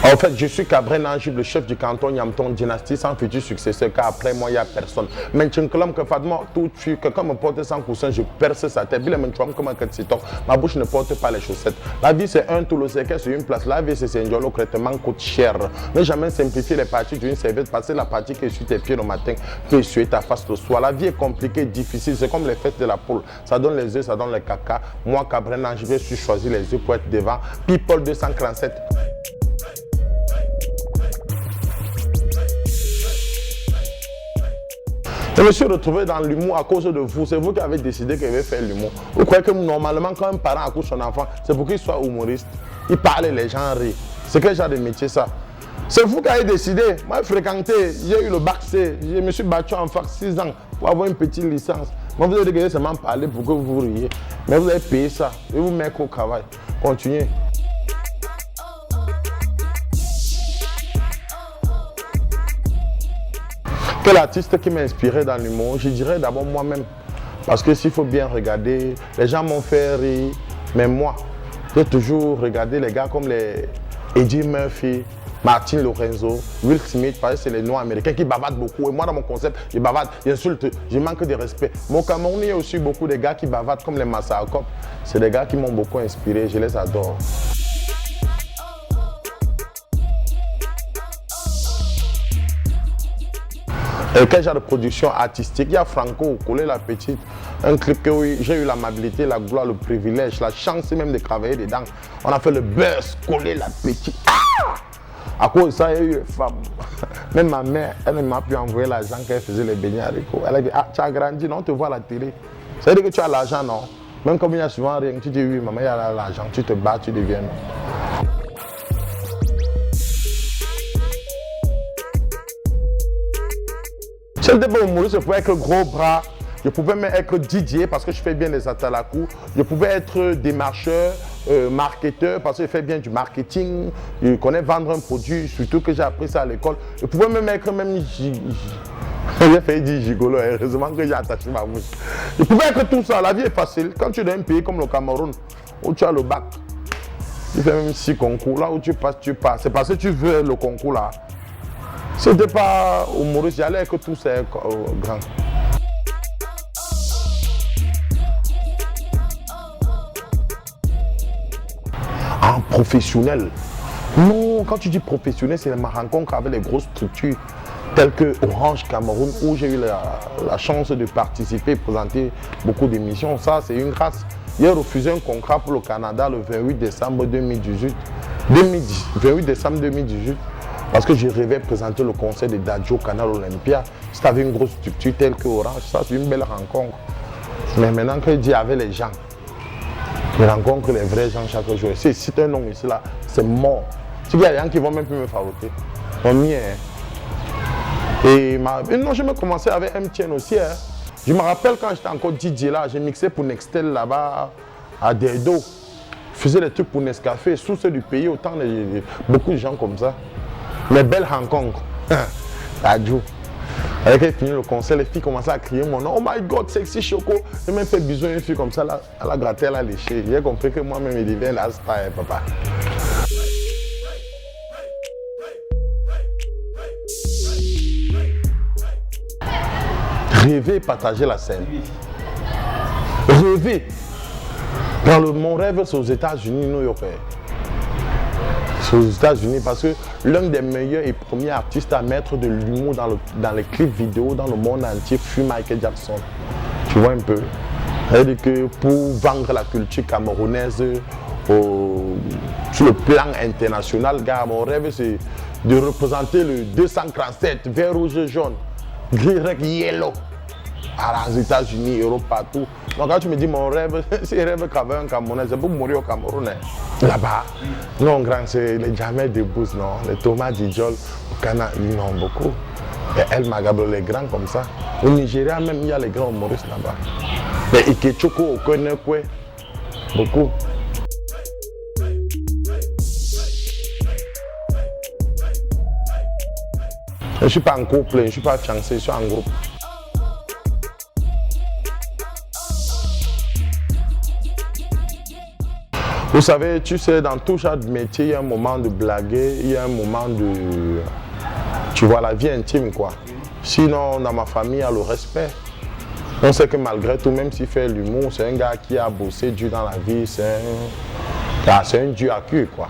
En fait, je suis Cabren Angib, le chef du canton Yamton dynastie sans futur successeur, car après moi, il n'y a personne. Mais je me que Fadma, tout tu, quelqu'un me porte sans coussin, je perce sa tête. Ma bouche ne porte pas les chaussettes. La vie, c'est un tout le secret sur une place. La vie, c'est un dialogue traitement coûte cher. Ne jamais simplifier les parties d'une serviette. Passer la partie qui est sur tes pieds le matin, puis essuyer ta face le soir. La vie est compliquée, difficile. C'est comme les fesses de la poule. Ça donne les œufs, ça donne les caca. Moi, Cabren Angib, je suis choisi les œufs pour être devant. People 247. Je me suis retrouvé dans l'humour à cause de vous. C'est vous qui avez décidé que je vais faire l'humour. Vous croyez que normalement, quand un parent accouche son enfant, c'est pour qu'il soit humoriste. Il parle et les gens rient. C'est quel genre de métier ça? C'est vous qui avez décidé. Moi, j'ai fréquenté, j'ai eu le bac C. Je me suis battu en fac 6 ans pour avoir une petite licence. Moi, vous avez seulement parler pour que vous riez. Mais vous avez payé ça. Et vous mettez au travail. Continuez. Quel artiste qui m'a inspiré dans l'humour? Je dirais d'abord moi-même. Parce que s'il faut bien regarder, les gens m'ont fait rire, mais moi, j'ai toujours regardé les gars comme les Eddie Murphy, Martin Lorenzo, Will Smith, parce que c'est les Noirs américains qui bavardent beaucoup. Et moi, dans mon concept, je bavarde, j'insulte, je manque de respect. Mais au Cameroun, il y a aussi beaucoup de gars qui bavardent comme les Massacop. C'est des gars qui m'ont beaucoup inspiré, je les adore. Quel genre de production artistique? Il y a Franco, Coller la Petite, un clip que oui, j'ai eu l'amabilité, la gloire, le privilège, la chance même de travailler dedans. On a fait le buzz, Coller la Petite. Ah! À cause de ça, il y a eu les femmes. Même ma mère, elle ne m'a plus envoyé l'argent quand elle faisait les beignets haricots. Elle a dit, ah, tu as grandi, non, on te voit à la télé. Ça veut dire que tu as l'argent, non? Même comme il y a souvent rien, tu dis oui, maman, il y a l'argent, tu te bats, tu deviens. Si je n'étais pas humoriste, je pouvais être gros bras, je pouvais même être DJ parce que je fais bien les atalakou, je pouvais être démarcheur, marketeur parce que je fais bien du marketing, je connais vendre un produit, surtout que j'ai appris ça à l'école. Je pouvais même être j'ai failli dire gigolo, heureusement que j'ai attaché ma bouche. Je pouvais être tout ça, la vie est facile. Quand tu es dans un pays comme le Cameroun, où tu as le bac, tu fais même 6 concours, là où tu passes, tu passes. C'est parce que tu veux le concours là. Si ce n'était pas humoriste, j'allais avec tous ces grands. Ah, professionnel. Non, quand tu dis professionnel, c'est ma rencontre avec les grosses structures telles que Orange Cameroun, où j'ai eu la chance de participer et présenter beaucoup d'émissions. Ça, c'est une grâce. J'ai refusé un contrat pour le Canada le 28 décembre 2018. 28 décembre 2018. Parce que je rêvais présenter le concert de Dadju au Canal Olympia. C'était avec une grosse structure telle que Orange. Ça, c'est une belle rencontre. Mais maintenant que je dis avec les gens, je rencontre les vrais gens chaque jour. Si c'est un nom ici, là, c'est mort. Il y a des gens qui vont même plus me favoriser. C'est mien. Et non, je me commençais avec MTN aussi. Hein. Je me rappelle quand j'étais encore DJ là, j'ai mixé pour Nextel là-bas à Derdo. Je faisais des trucs pour Nescafé, sous ceux du pays, autant beaucoup de gens comme ça. Mais belles rencontres. Dadju. Avec elle fini le concert, les filles commençaient à crier mon nom. Oh my God, sexy Choco. J'ai même fait bisous à une fille comme ça, là, elle a gratté, elle a léché. J'ai compris que moi-même, il devient la star, papa. Rêver et partager la scène. Rêver. Mon rêve, c'est aux États-Unis, New York. Aux États-Unis parce que l'un des meilleurs et premiers artistes à mettre de l'humour dans les clips vidéo dans le monde entier fut Michael Jackson. Tu vois un peu. C'est-à-dire que pour vendre la culture camerounaise sur le plan international, gars, mon rêve c'est de représenter le 237, vert, rouge, jaune, gris, red, yellow. aux États-Unis, Europe, partout. Donc quand tu me dis mon rêve, c'est rêve qu'avait un Camerounais, c'est pour mourir au Cameroun. Là-bas, non grand, c'est les Jamel de Bousse, non, les Thomas Dijol, au Canada, ils en ont beaucoup. Et El Magabro, les grands comme ça. Au Nigeria même, il y a les grands humoristes là-bas. Les Ikechoko, Okonekwe, beaucoup. Je ne suis pas en couple, je ne suis pas fiancé, je suis en groupe. Vous savez, tu sais, dans tout genre de métier, il y a un moment de blaguer, il y a un moment de... Tu vois, la vie intime, quoi. Sinon, dans ma famille, il y a le respect. On sait que malgré tout, même s'il fait l'humour, c'est un gars qui a bossé dur dans la vie, c'est un dur à cul, quoi.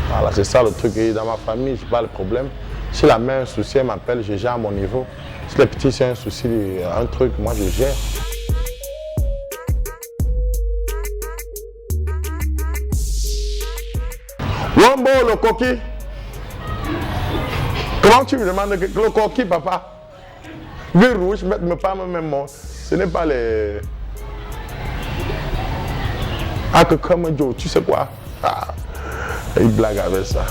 Voilà, c'est ça le truc. Et dans ma famille, je n'ai pas le problème. Si la mère a un souci, elle m'appelle, je gère à mon niveau. Si les petits, c'est un souci, un truc, moi, je gère. Wombo, le coquille. Comment tu me demandes que le coquille, papa? Vert rouge, mais pas même moi. Ce n'est pas les... Ah, que comme Joe, tu sais quoi? Ah, il blague avec ça.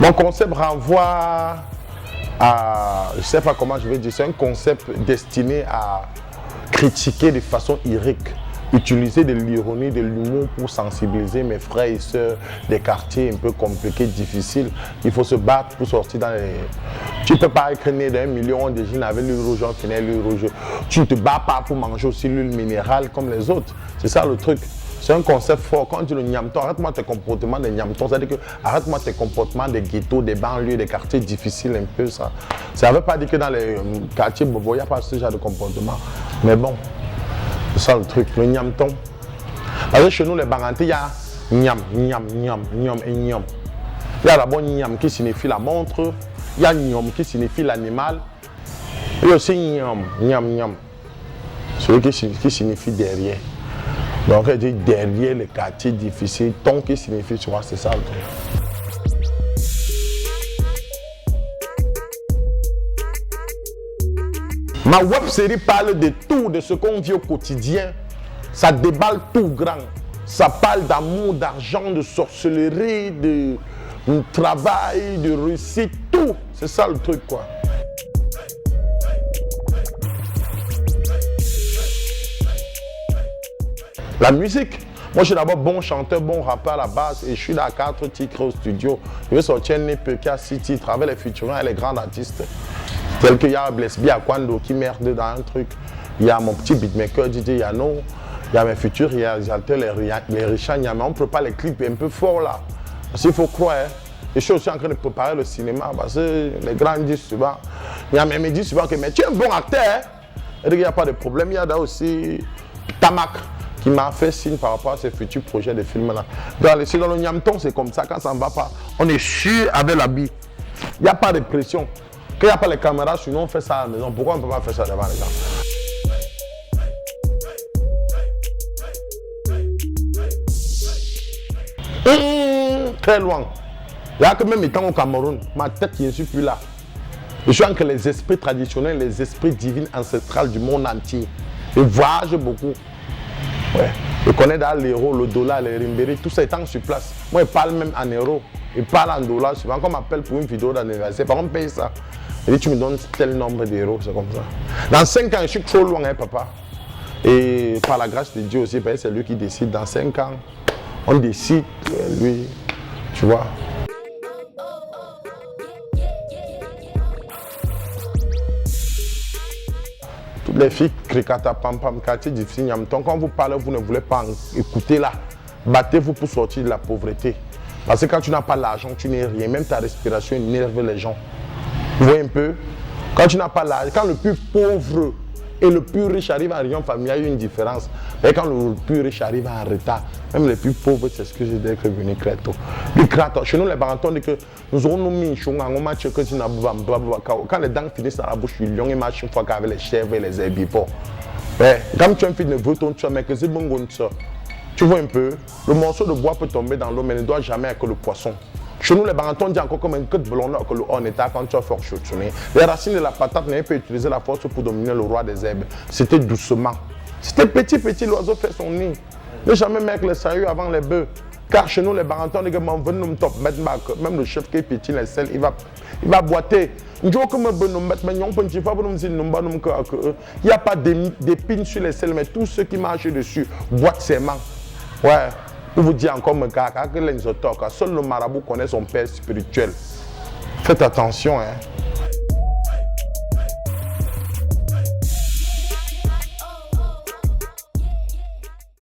Mon concept renvoie à... Je ne sais pas comment je vais dire. C'est un concept destiné à critiquer de façon lyrique. Utiliser de l'ironie, de l'humour pour sensibiliser mes frères et sœurs des quartiers un peu compliqués, difficiles. Il faut se battre pour sortir dans les... Tu ne peux pas être né d'un million de jeans avec l'huile rouge, l'huile rouge. Tu ne te bats pas pour manger aussi l'huile minérale comme les autres. C'est ça le truc. C'est un concept fort. Quand tu dis le nyamton, arrête-moi tes comportements de nyamton. C'est-à-dire que arrête-moi tes comportements des ghettos, des banlieues, des quartiers difficiles un peu. Ça ne veut pas dire que dans les quartiers bobo, il n'y a pas ce genre de comportement. Mais bon. C'est ça le truc, le nyamton. Parce que chez nous, les Barantais, il y a nyam, nyam, nyam, nyam et nyam. Il y a d'abord nyam qui signifie la montre. Il y a nyam qui signifie l'animal. Il y a aussi nyam, nyam, nyam. Celui qui signifie derrière. Donc, elle dit derrière les quartiers difficiles. Ton qui signifie, tu vois, c'est ça le truc. Ma web série parle de tout, de ce qu'on vit au quotidien. Ça déballe tout grand. Ça parle d'amour, d'argent, de sorcellerie, de travail, de réussite, tout. C'est ça le truc, quoi. La musique. Moi, je suis d'abord bon chanteur, bon rappeur à la base et je suis dans 4 titres au studio. Je vais sortir un EP qui a 6 titres avec les featuring et les grands artistes. Tel qu'il y a Blessby Akwando qui merde dans un truc. Il y a mon petit beatmaker DJ Yano. Il y a mes futurs réalisateurs, les Richard Niamey. On ne peut pas les clips un peu forts là. Parce qu'il faut croire. Hein. Et je suis aussi en train de préparer le cinéma parce que les grands disent souvent. Niamey me dit souvent que mais tu es un bon acteur. Hein? Et il n'y a pas de problème. Il y a là aussi Tamak qui m'a fait signe par rapport à ses futurs projets de films là. Dans le Niamton, c'est comme ça. Quand ça ne va pas, on est sûr avec la bille. Il n'y a pas de pression. Quand il n'y a pas les caméras, sinon on fait ça à la maison. Pourquoi on ne peut pas faire ça devant les gens? Très loin. Il y a que même étant au Cameroun, ma tête ne suis plus là. Je suis entre les esprits traditionnels, les esprits divins ancestrales du monde entier. Je voyage beaucoup. Ouais. Je connais dans l'euro, le dollar, les rimberi, tout ça étant sur place. Moi, je parle même en euros. Je parle en dollars. Souvent, quand on m'appelle pour une vidéo d'anniversaire, par contre, on paye ça. Je dis, tu me donnes tel nombre d'euros, c'est comme ça. Dans 5 ans, je suis trop loin, hein, papa. Et par la grâce de Dieu aussi, c'est lui qui décide. Dans 5 ans, on décide, lui, tu vois. Toutes les filles, cricata, pam, pam, quartier difficile, nyamton, quand vous parlez, vous ne voulez pas écouter là. Battez-vous pour sortir de la pauvreté. Parce que quand tu n'as pas l'argent, tu n'es rien. Même ta respiration énerve les gens. Vous voyez un peu? Quand tu n'as pas l'argent, quand le plus pauvre et le plus riche arrivent en réunion familiale, il y a une différence. Et quand le plus riche arrive en retard, même les plus pauvres s'excusent d'être venus créato. Chez nous, les parents, on dit que nous aurons nos michons, on match que tu n'as pas. Quand les dents finissent dans la bouche, le lion, il marche une fois qu'avec les chèvres et les herbivores. Quand tu as un fils de veut ton tueur, mais que c'est bon, tu vois un peu, le morceau de bois peut tomber dans l'eau, mais ne doit jamais être que le poisson. Chez nous, les barantons disent encore comme un queue de ballon que le on est quand tu as fort chuchoné. Les racines de la patate n'avaient pas utilisé la force pour dominer le roi des herbes. C'était doucement. C'était petit, l'oiseau fait son nid. Ne jamais mettre les sérieux avant les bœufs. Car chez nous, les barantons disent que même le chef qui pétille les sels, il va boiter. Il n'y a pas d'épines sur les sels, mais tous ceux qui marchent dessus boitent ses mains. Ouais. Je vous dis encore, que seul le marabout connaît son père spirituel. Faites attention, hein.